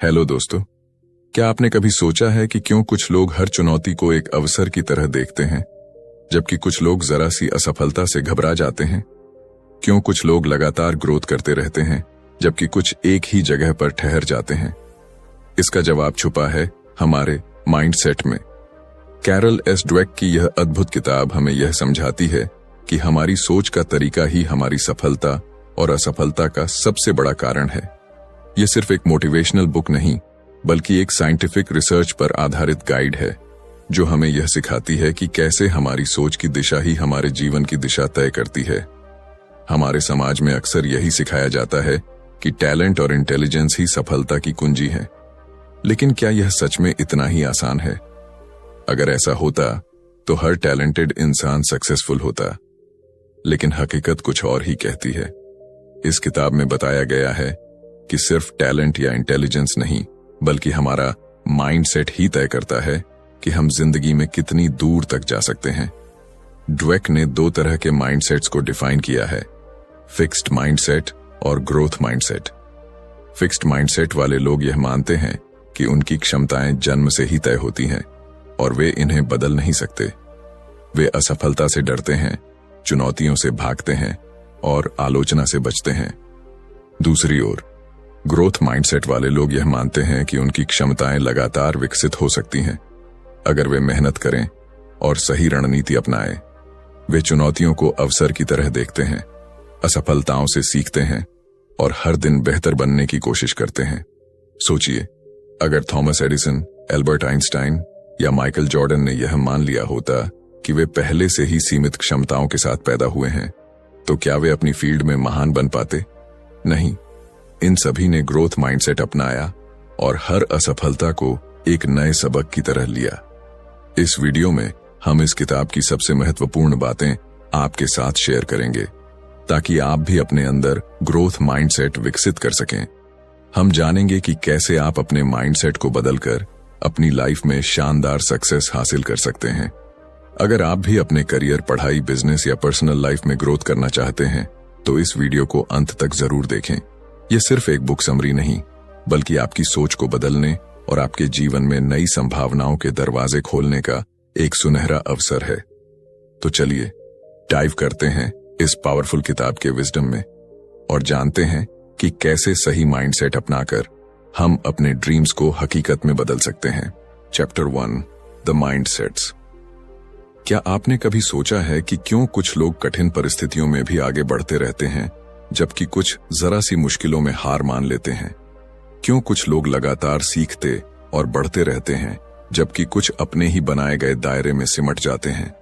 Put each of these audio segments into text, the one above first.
Hello दोस्तों, क्या आपने कभी सोचा है कि क्यों कुछ लोग हर चुनौती को एक अवसर की तरह देखते हैं, जबकि कुछ लोग जरा सी असफलता से घबरा जाते हैं? क्यों कुछ लोग लगातार ग्रोथ करते रहते हैं, जबकि कुछ एक ही जगह पर ठहर जाते हैं? इसका जवाब छुपा है हमारे माइंडसेट में। कैरल एस ड्वेक की यह अद्भुत किताब हमें यह समझाती है कि हमारी सोच का तरीका ही हमारी सफलता और असफलता का सबसे बड़ा कारण है। यह सिर्फ एक मोटिवेशनल बुक नहीं, बल्कि एक साइंटिफिक रिसर्च पर आधारित गाइड है, जो हमें यह सिखाती है कि कैसे हमारी सोच की दिशा ही हमारे जीवन की दिशा तय करती है। हमारे समाज में अक्सर यही सिखाया जाता है कि टैलेंट और इंटेलिजेंस ही सफलता की कुंजी है। लेकिन क्या यह सच में इतना ही आसान है? अगर ऐसा होता तो हर टैलेंटेड इंसान सक्सेसफुल होता, लेकिन हकीकत कुछ और ही कहती है। इस किताब में बताया गया है कि सिर्फ टैलेंट या इंटेलिजेंस नहीं, बल्कि हमारा माइंडसेट ही तय करता है कि हम जिंदगी में कितनी दूर तक जा सकते हैं। ड्वेक ने दो तरह के माइंडसेट्स को डिफाइन किया है, फिक्स्ड माइंडसेट और ग्रोथ माइंडसेट। फिक्स्ड माइंडसेट वाले लोग यह मानते हैं कि उनकी क्षमताएं जन्म से ही तय होती हैं और वे इन्हें बदल नहीं सकते। वे असफलता से डरते हैं, चुनौतियों से भागते हैं और आलोचना से बचते हैं। दूसरी ओर ग्रोथ माइंडसेट वाले लोग यह मानते हैं कि उनकी क्षमताएं लगातार विकसित हो सकती हैं, अगर वे मेहनत करें और सही रणनीति अपनाएं। वे चुनौतियों को अवसर की तरह देखते हैं, असफलताओं से सीखते हैं और हर दिन बेहतर बनने की कोशिश करते हैं। सोचिए, अगर थॉमस एडिसन, एल्बर्ट आइंस्टाइन या माइकल जॉर्डन ने यह मान लिया होता कि वे पहले से ही सीमित क्षमताओं के साथ पैदा हुए हैं, तो क्या वे अपनी फील्ड में महान बन पाते? नहीं। इन सभी ने ग्रोथ माइंडसेट अपनाया और हर असफलता को एक नए सबक की तरह लिया। इस वीडियो में हम इस किताब की सबसे महत्वपूर्ण बातें आपके साथ शेयर करेंगे, ताकि आप भी अपने अंदर ग्रोथ माइंडसेट विकसित कर सकें। हम जानेंगे कि कैसे आप अपने माइंडसेट को बदलकर अपनी लाइफ में शानदार सक्सेस हासिल कर सकते हैं। अगर आप भी अपने करियर, पढ़ाई, बिजनेस या पर्सनल लाइफ में ग्रोथ करना चाहते हैं, तो इस वीडियो को अंत तक जरूर देखें। यह सिर्फ एक बुक समरी नहीं, बल्कि आपकी सोच को बदलने और आपके जीवन में नई संभावनाओं के दरवाजे खोलने का एक सुनहरा अवसर है। तो चलिए डाइव करते हैं इस पावरफुल किताब के विजडम में और जानते हैं कि कैसे सही माइंडसेट अपनाकर हम अपने ड्रीम्स को हकीकत में बदल सकते हैं। Chapter 1, the mindsets. क्या आपने कभी सोचा है कि क्यों कुछ लोग कठिन परिस्थितियों में भी आगे बढ़ते रहते हैं, जबकि कुछ जरा सी मुश्किलों में हार मान लेते हैं? क्यों कुछ लोग लगातार सीखते और बढ़ते रहते हैं, जबकि कुछ अपने ही बनाए गए दायरे में सिमट जाते हैं?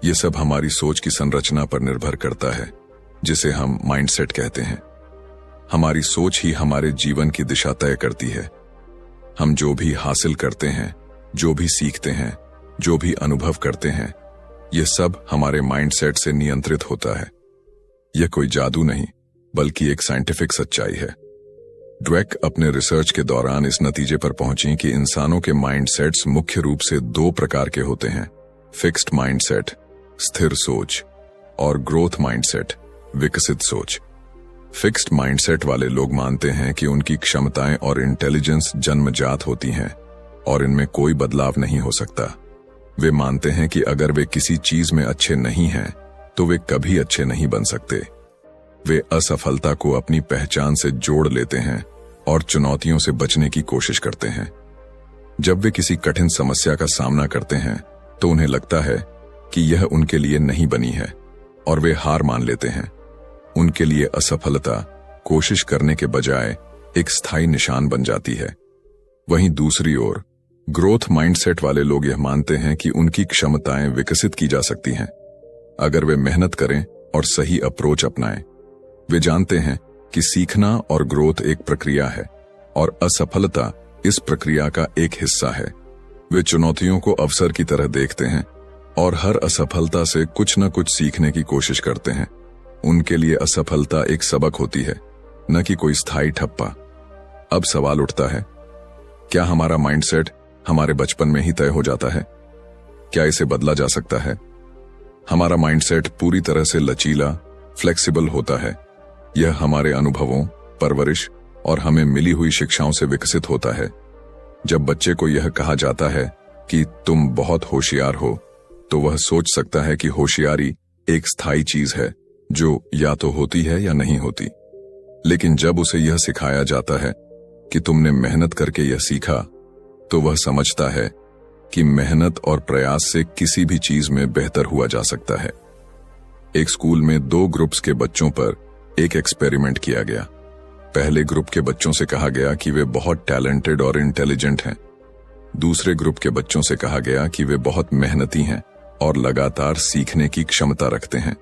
ये सब हमारी सोच की संरचना पर निर्भर करता है, जिसे हम माइंडसेट कहते हैं। हमारी सोच ही हमारे जीवन की दिशा तय करती है। हम जो भी हासिल करते हैं, जो भी सीखते हैं, जो भी अनुभव करते हैं, ये सब हमारे माइंडसेट से नियंत्रित होता है। यह कोई जादू नहीं, बल्कि एक साइंटिफिक सच्चाई है। ड्वेक अपने रिसर्च के दौरान इस नतीजे पर पहुंची कि इंसानों के माइंडसेट्स मुख्य रूप से दो प्रकार के होते हैं, फिक्स्ड माइंडसेट, स्थिर सोच, और ग्रोथ माइंडसेट, विकसित सोच। फिक्स्ड माइंडसेट वाले लोग मानते हैं कि उनकी क्षमताएं और इंटेलिजेंस जन्मजात होती हैं और इनमें कोई बदलाव नहीं हो सकता। वे मानते हैं कि अगर वे किसी चीज में अच्छे नहीं हैं, तो वे कभी अच्छे नहीं बन सकते। वे असफलता को अपनी पहचान से जोड़ लेते हैं और चुनौतियों से बचने की कोशिश करते हैं। जब वे किसी कठिन समस्या का सामना करते हैं, तो उन्हें लगता है कि यह उनके लिए नहीं बनी है और वे हार मान लेते हैं। उनके लिए असफलता कोशिश करने के बजाय एक स्थायी निशान बन जाती है। वहीं दूसरी ओर ग्रोथ माइंडसेट वाले लोग यह मानते हैं कि उनकी क्षमताएं विकसित की जा सकती हैं, अगर वे मेहनत करें और सही अप्रोच अपनाएं। वे जानते हैं कि सीखना और ग्रोथ एक प्रक्रिया है और असफलता इस प्रक्रिया का एक हिस्सा है। वे चुनौतियों को अवसर की तरह देखते हैं और हर असफलता से कुछ न कुछ सीखने की कोशिश करते हैं। उनके लिए असफलता एक सबक होती है, न कि कोई स्थायी ठप्पा। अब सवाल उठता है, क्या हमारा माइंडसेट हमारे बचपन में ही तय हो जाता है? क्या इसे बदला जा सकता है? हमारा माइंडसेट पूरी तरह से लचीला, फ्लेक्सिबल होता है। यह हमारे अनुभवों, परवरिश और हमें मिली हुई शिक्षाओं से विकसित होता है। जब बच्चे को यह कहा जाता है कि तुम बहुत होशियार हो, तो वह सोच सकता है कि होशियारी एक स्थायी चीज है जो या तो होती है या नहीं होती। लेकिन जब उसे यह सिखाया जाता है कि तुमने मेहनत करके यह सीखा, तो वह समझता है कि मेहनत और प्रयास से किसी भी चीज में बेहतर हुआ जा सकता है। एक स्कूल में 2 ग्रुप्स के बच्चों पर एक एक्सपेरिमेंट किया गया। पहले ग्रुप के बच्चों से कहा गया कि वे बहुत टैलेंटेड और इंटेलिजेंट हैं। दूसरे ग्रुप के बच्चों से कहा गया कि वे बहुत मेहनती हैं और लगातार सीखने की क्षमता रखते हैं।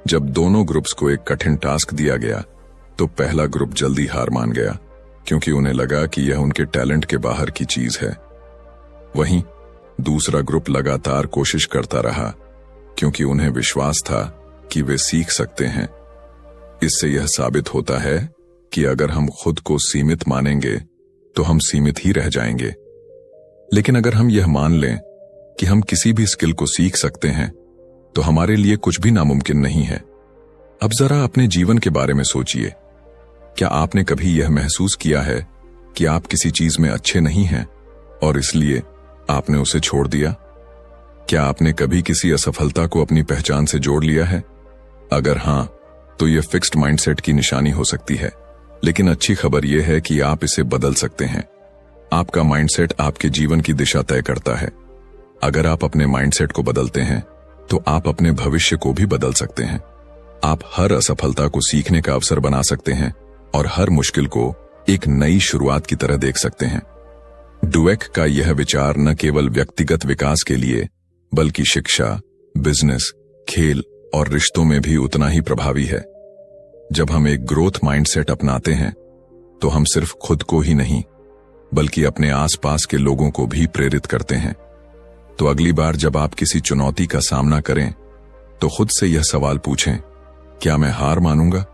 जब दोनों ग्रुप्स को एक कठिन टास्क दिया गया, तो पहला ग्रुप जल्दी हार मान गया, क्योंकि उन्हें लगा कि यह उनके टैलेंट के बाहर की चीज है। वहीं दूसरा ग्रुप लगातार कोशिश करता रहा, क्योंकि उन्हें विश्वास था कि वे सीख सकते हैं। इससे यह साबित होता है कि अगर हम खुद को सीमित मानेंगे तो हम सीमित ही रह जाएंगे। लेकिन अगर हम यह मान लें कि हम किसी भी स्किल को सीख सकते हैं, तो हमारे लिए कुछ भी नामुमकिन नहीं है। अब जरा अपने जीवन के बारे में सोचिए। क्या आपने कभी यह महसूस किया है कि आप किसी चीज में अच्छे नहीं हैं और इसलिए आपने उसे छोड़ दिया? क्या आपने कभी किसी असफलता को अपनी पहचान से जोड़ लिया है? अगर हां, तो यह फिक्स्ड माइंडसेट की निशानी हो सकती है। लेकिन अच्छी खबर यह है कि आप इसे बदल सकते हैं। आपका माइंडसेट आपके जीवन की दिशा तय करता है। अगर आप अपने माइंडसेट को बदलते हैं, तो आप अपने भविष्य को भी बदल सकते हैं। आप हर असफलता को सीखने का अवसर बना सकते हैं और हर मुश्किल को एक नई शुरुआत की तरह देख सकते हैं। डुवेक का यह विचार न केवल व्यक्तिगत विकास के लिए, बल्कि शिक्षा, बिजनेस, खेल और रिश्तों में भी उतना ही प्रभावी है। जब हम एक ग्रोथ माइंडसेट अपनाते हैं, तो हम सिर्फ खुद को ही नहीं, बल्कि अपने आसपास के लोगों को भी प्रेरित करते हैं। तो अगली बार जब आप किसी चुनौती का सामना करें, तो खुद से यह सवाल पूछें, क्या मैं हार मानूंगा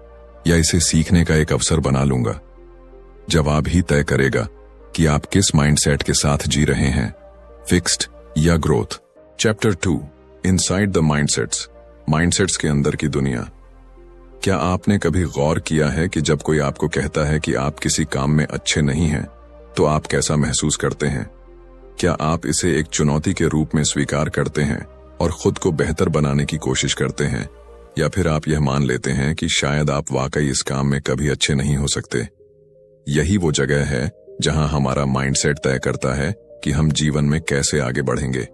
या इसे सीखने का एक अवसर बना लूंगा? जवाब ही तय करेगा कि आप किस माइंडसेट के साथ जी रहे हैं, फिक्स्ड या growth. Chapter 2, inside the mindsets, mindsets के अंदर की दुनिया। क्या आपने कभी गौर किया है कि जब कोई आपको कहता है कि आप किसी काम में अच्छे नहीं हैं, तो आप कैसा महसूस करते हैं? क्या आप इसे एक चुनौती के रूप में स्वीकार करते हैं और खुद को बेहतर बनाने की कोशिश करते हैं, या फिर आप यह मान लेते हैं कि शायद आप वाकई इस काम में कभी अच्छे नहीं हो सकते? यही वो जगह है जहां हमारा माइंडसेट तय करता है कि हम जीवन में कैसे आगे बढ़ेंगे।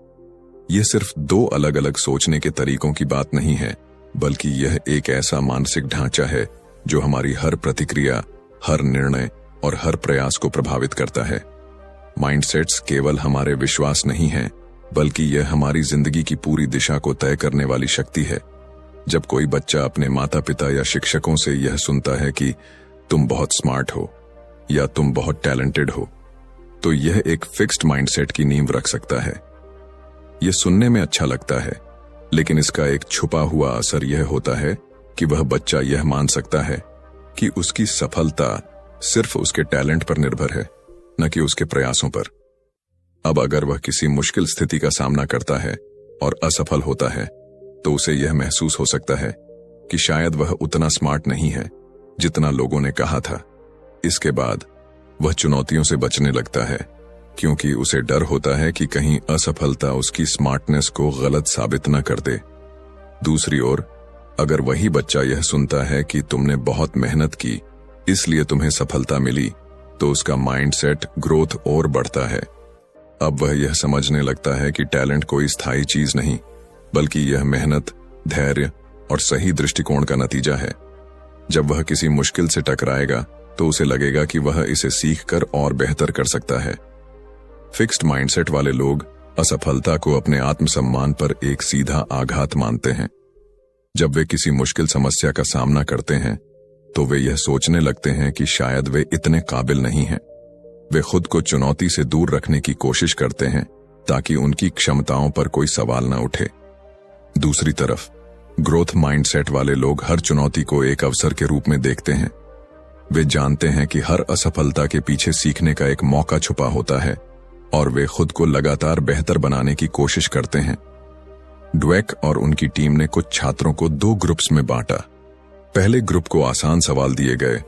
यह सिर्फ 2 अलग अलग सोचने के तरीकों की बात नहीं है, बल्कि यह एक ऐसा मानसिक ढांचा है जो हमारी हर प्रतिक्रिया, हर निर्णय और हर प्रयास को प्रभावित करता है। माइंडसेट्स केवल हमारे विश्वास नहीं हैं, बल्कि यह हमारी जिंदगी की पूरी दिशा को तय करने वाली शक्ति है। जब कोई बच्चा अपने माता पिता या शिक्षकों से यह सुनता है कि तुम बहुत स्मार्ट हो या तुम बहुत टैलेंटेड हो, तो यह एक फिक्स्ड माइंडसेट की नींव रख सकता है। यह सुनने में अच्छा लगता है, लेकिन इसका एक छुपा हुआ असर यह होता है कि वह बच्चा यह मान सकता है कि उसकी सफलता सिर्फ उसके टैलेंट पर निर्भर है, न कि उसके प्रयासों पर। अब अगर वह किसी मुश्किल स्थिति का सामना करता है और असफल होता है, तो उसे यह महसूस हो सकता है कि शायद वह उतना स्मार्ट नहीं है जितना लोगों ने कहा था। इसके बाद वह चुनौतियों से बचने लगता है, क्योंकि उसे डर होता है कि कहीं असफलता उसकी स्मार्टनेस को गलत साबित न कर दे। दूसरी ओर, अगर वही बच्चा यह सुनता है कि तुमने बहुत मेहनत की, इसलिए तुम्हें सफलता मिली, तो उसका माइंडसेट ग्रोथ और बढ़ता है। अब वह यह समझने लगता है कि टैलेंट कोई स्थायी चीज नहीं, बल्कि यह मेहनत, धैर्य और सही दृष्टिकोण का नतीजा है। जब वह किसी मुश्किल से टकराएगा, तो उसे लगेगा कि वह इसे सीखकर और बेहतर कर सकता है। फिक्स्ड माइंडसेट वाले लोग असफलता को अपने आत्मसम्मान पर एक सीधा आघात मानते हैं। जब वे किसी मुश्किल समस्या का सामना करते हैं, तो वे यह सोचने लगते हैं कि शायद वे इतने काबिल नहीं हैं। वे खुद को चुनौती से दूर रखने की कोशिश करते हैं, ताकि उनकी क्षमताओं पर कोई सवाल न उठे। दूसरी तरफ, ग्रोथ माइंडसेट वाले लोग हर चुनौती को एक अवसर के रूप में देखते हैं। वे जानते हैं कि हर असफलता के पीछे सीखने का एक मौका छुपा होता है, और वे खुद को लगातार बेहतर बनाने की कोशिश करते हैं। ड्वेक और उनकी टीम ने कुछ छात्रों को 2 ग्रुप्स में बांटा। पहले ग्रुप को आसान सवाल दिए गए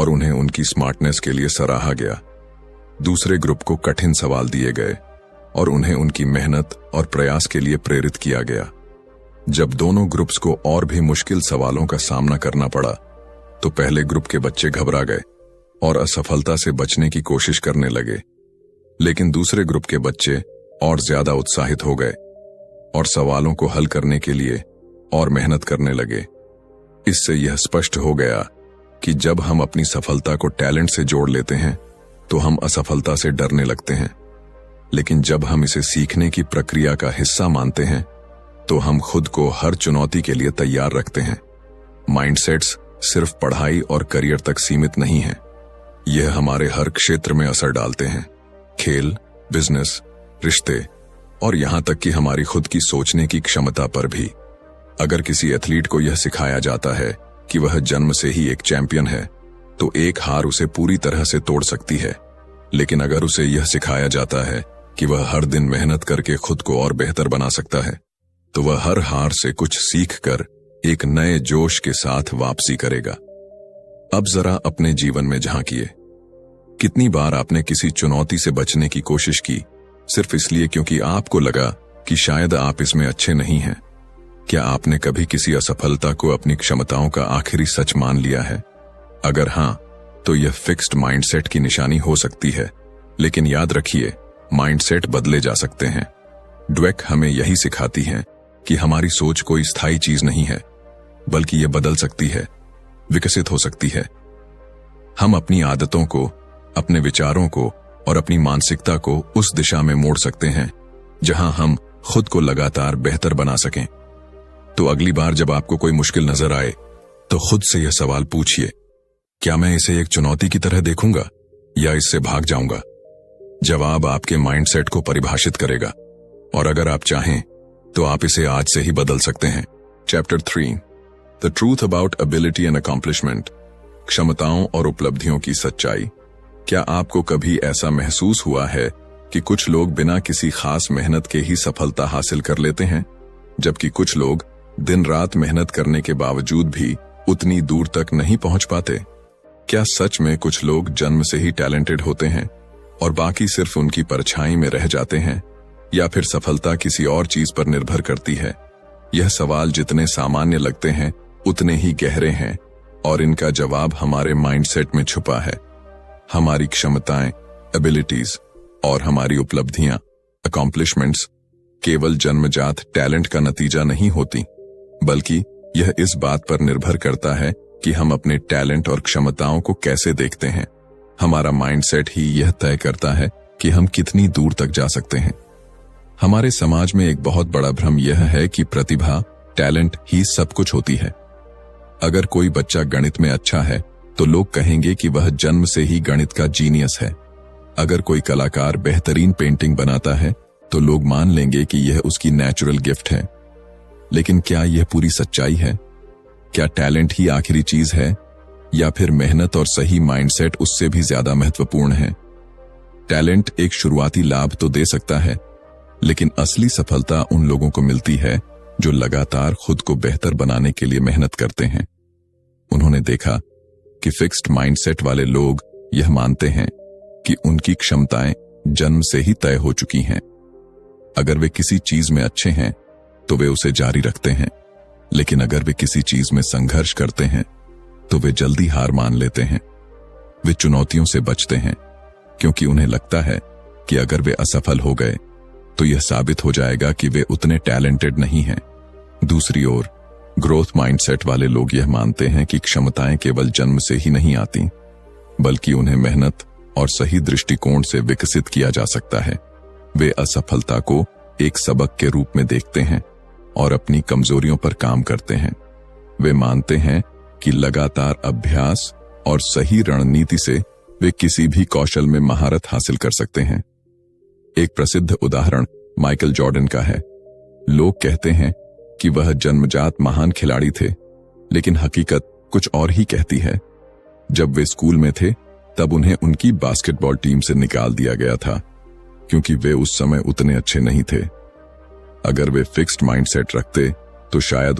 और उन्हें उनकी स्मार्टनेस के लिए सराहा गया। दूसरे ग्रुप को कठिन सवाल दिए गए और उन्हें उनकी मेहनत और प्रयास के लिए प्रेरित किया गया। जब दोनों ग्रुप्स को और भी मुश्किल सवालों का सामना करना पड़ा तो पहले ग्रुप के बच्चे घबरा गए और असफलता से बचने की कोशिश करने लगे, लेकिन दूसरे ग्रुप के बच्चे और ज्यादा उत्साहित हो गए और सवालों को हल करने के लिए और मेहनत करने लगे। इससे यह स्पष्ट हो गया कि जब हम अपनी सफलता को टैलेंट से जोड़ लेते हैं तो हम असफलता से डरने लगते हैं, लेकिन जब हम इसे सीखने की प्रक्रिया का हिस्सा मानते हैं तो हम खुद को हर चुनौती के लिए तैयार रखते हैं। माइंडसेट्स सिर्फ पढ़ाई और करियर तक सीमित नहीं हैं, यह हमारे हर क्षेत्र में असर डालते हैं। खेल, बिजनेस, रिश्ते और यहां तक कि हमारी खुद की सोचने की क्षमता पर भी। अगर किसी एथलीट को यह सिखाया जाता है कि वह जन्म से ही एक चैंपियन है तो एक हार उसे पूरी तरह से तोड़ सकती है, लेकिन अगर उसे यह सिखाया जाता है कि वह हर दिन मेहनत करके खुद को और बेहतर बना सकता है तो वह हर हार से कुछ सीखकर एक नए जोश के साथ वापसी करेगा। अब जरा अपने जीवन में झांकिए। कितनी बार आपने किसी चुनौती से बचने की कोशिश की सिर्फ इसलिए क्योंकि आपको लगा कि शायद आप इसमें अच्छे नहीं हैं? क्या आपने कभी किसी असफलता को अपनी क्षमताओं का आखिरी सच मान लिया है? अगर हां, तो यह फिक्स्ड माइंडसेट की निशानी हो सकती है, लेकिन याद रखिए, माइंडसेट बदले जा सकते हैं। ड्वेक हमें यही सिखाती हैं कि हमारी सोच कोई स्थायी चीज नहीं है, बल्कि यह बदल सकती है, विकसित हो सकती है। हम अपनी आदतों को, अपने विचारों को और अपनी मानसिकता को उस दिशा में मोड़ सकते हैं जहां हम खुद को लगातार बेहतर बना सकें। तो अगली बार जब आपको कोई मुश्किल नजर आए तो खुद से यह सवाल पूछिए, क्या मैं इसे एक चुनौती की तरह देखूंगा या इससे भाग जाऊंगा? जवाब आपके माइंडसेट को परिभाषित करेगा और अगर आप चाहें तो आप इसे आज से ही बदल सकते हैं। Chapter 3, the truth about ability and accomplishment, क्षमताओं और उपलब्धियों की सच्चाई। क्या आपको कभी ऐसा महसूस हुआ है कि कुछ लोग बिना किसी खास मेहनत के ही सफलता हासिल कर लेते हैं, जबकि कुछ लोग दिन रात मेहनत करने के बावजूद भी उतनी दूर तक नहीं पहुंच पाते? क्या सच में कुछ लोग जन्म से ही टैलेंटेड होते हैं और बाकी सिर्फ उनकी परछाई में रह जाते हैं, या फिर सफलता किसी और चीज पर निर्भर करती है? यह सवाल जितने सामान्य लगते हैं उतने ही गहरे हैं और इनका जवाब हमारे माइंडसेट में छुपा है। हमारी क्षमताएं, एबिलिटीज और हमारी उपलब्धियां, अकॉम्प्लिशमेंट्स, केवल जन्मजात टैलेंट का नतीजा नहीं होती, बल्कि यह इस बात पर निर्भर करता है कि हम अपने टैलेंट और क्षमताओं को कैसे देखते हैं। हमारा माइंडसेट ही यह तय करता है कि हम कितनी दूर तक जा सकते हैं। हमारे समाज में एक बहुत बड़ा भ्रम यह है कि प्रतिभा, टैलेंट ही सब कुछ होती है। अगर कोई बच्चा गणित में अच्छा है तो लोग कहेंगे कि वह जन्म से ही गणित का जीनियस है। अगर कोई कलाकार बेहतरीन पेंटिंग बनाता है तो लोग मान लेंगे कि यह उसकी नेचुरल गिफ्ट है। लेकिन क्या यह पूरी सच्चाई है? क्या टैलेंट ही आखिरी चीज है, या फिर मेहनत और सही माइंडसेट उससे भी ज्यादा महत्वपूर्ण है? टैलेंट एक शुरुआती लाभ तो दे सकता है, लेकिन असली सफलता उन लोगों को मिलती है जो लगातार खुद को बेहतर बनाने के लिए मेहनत करते हैं। उन्होंने देखा कि फिक्स्ड माइंडसेट वाले लोग यह मानते हैं कि उनकी क्षमताएं जन्म से ही तय हो चुकी हैं। अगर वे किसी चीज में अच्छे हैं तो वे उसे जारी रखते हैं, लेकिन अगर वे किसी चीज में संघर्ष करते हैं तो वे जल्दी हार मान लेते हैं। वे चुनौतियों से बचते हैं क्योंकि उन्हें लगता है कि अगर वे असफल हो गए तो यह साबित हो जाएगा कि वे उतने टैलेंटेड नहीं हैं। दूसरी ओर, ग्रोथ माइंडसेट वाले लोग यह मानते हैं कि क्षमताएं केवल जन्म से ही नहीं आती, बल्कि उन्हें मेहनत और सही दृष्टिकोण से विकसित किया जा सकता है। वे असफलता को एक सबक के रूप में देखते हैं और अपनी कमजोरियों पर काम करते हैं। वे मानते हैं कि लगातार अभ्यास और सही रणनीति से वे किसी भी कौशल में महारत हासिल कर सकते हैं। एक प्रसिद्ध उदाहरण माइकल जॉर्डन का है। लोग कहते हैं कि वह जन्मजात महान खिलाड़ी थे, लेकिन हकीकत कुछ और ही कहती है। जब वे स्कूल में थे तब उन्हें उनकी बास्केटबॉल टीम से निकाल दिया गया था क्योंकि वे उस समय उतने अच्छे नहीं थे। अगर वे फिक्स्ड माइंडसेट रखते तो शायद